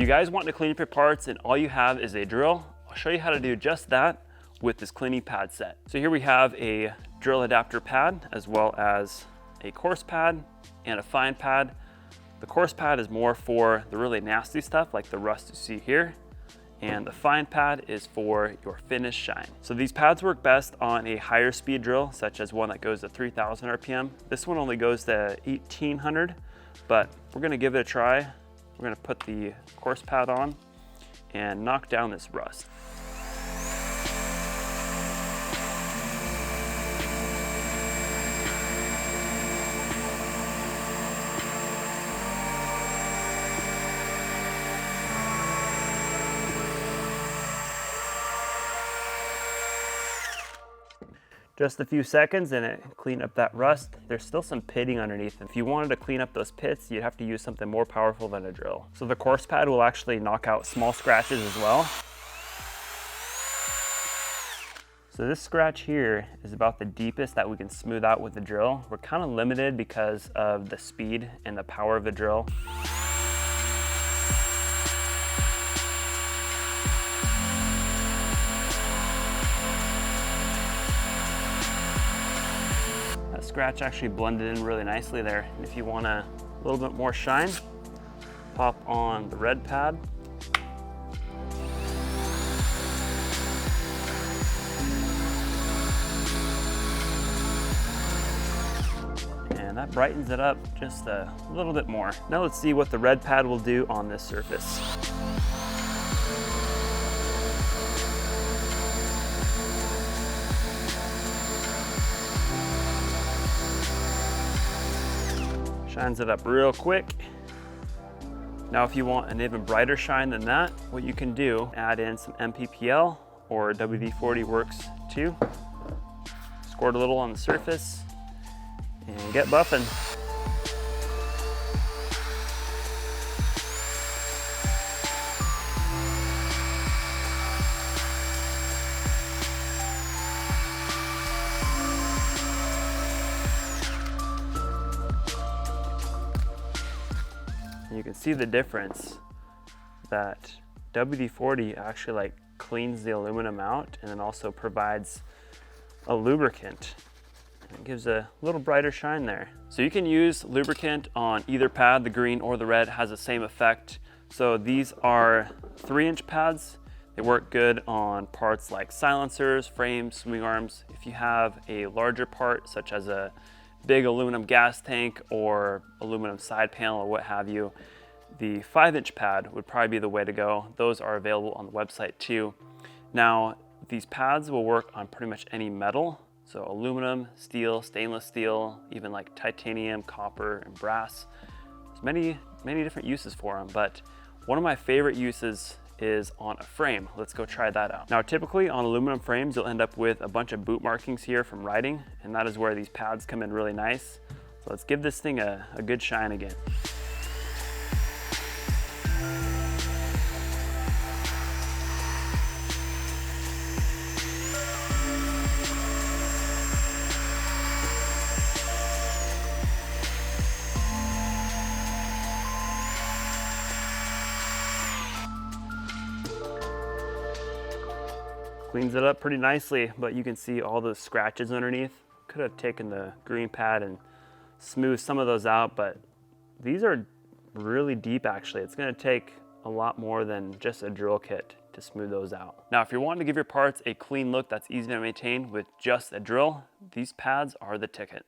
you guys want to clean up your parts and all you have is a drill, I'll show you how to do just that with this cleaning pad set. So here we have a drill adapter pad as well as a coarse pad and a fine pad. The coarse pad is more for the really nasty stuff like the rust you see here, and the fine pad is for your finish shine. So these pads work best on a higher speed drill, such as one that goes to 3000 RPM. This one only goes to 1800, but we're gonna give it a try. We're gonna put the coarse pad on and knock down this rust. Just a few seconds and it cleaned up that rust. There's still some pitting underneath. If you wanted to clean up those pits, you'd have to use something more powerful than a drill. So the coarse pad will actually knock out small scratches as well. So this scratch here is about the deepest that we can smooth out with the drill. We're kind of limited because of the speed and the power of the drill. Scratch actually blended in really nicely there. And if you want a little bit more shine, pop on the red pad. And that brightens it up just a little bit more. Now let's see what the red pad will do on this surface. Shines it up real quick. Now if you want an even brighter shine than that, what you can do, add in some MPPL or WD-40 works too. Squirt a little on the surface and get buffing. You can see the difference that WD-40 actually cleans the aluminum out and then also provides a lubricant. It gives a little brighter shine there. So you can use lubricant on either pad, the green or the red has the same effect. So these are 3-inch pads. They work good on parts like silencers, frames, swing arms. If you have a larger part such as a big aluminum gas tank or aluminum side panel or what have you, the 5-inch pad would probably be the way to go. Those are available on the website too. Now, these pads will work on pretty much any metal. So aluminum, steel, stainless steel, even like titanium, copper, and brass. There's many different uses for them, but one of my favorite uses is on a frame. Let's go try that out. Now, typically on aluminum frames, you'll end up with a bunch of boot markings here from riding, and that is where these pads come in really nice. So let's give this thing a good shine again. Cleans it up pretty nicely, but you can see all those scratches underneath. Could have taken the green pad and smoothed some of those out, but these are really deep actually. It's gonna take a lot more than just a drill kit to smooth those out. Now, if you're wanting to give your parts a clean look that's easy to maintain with just a drill, these pads are the ticket.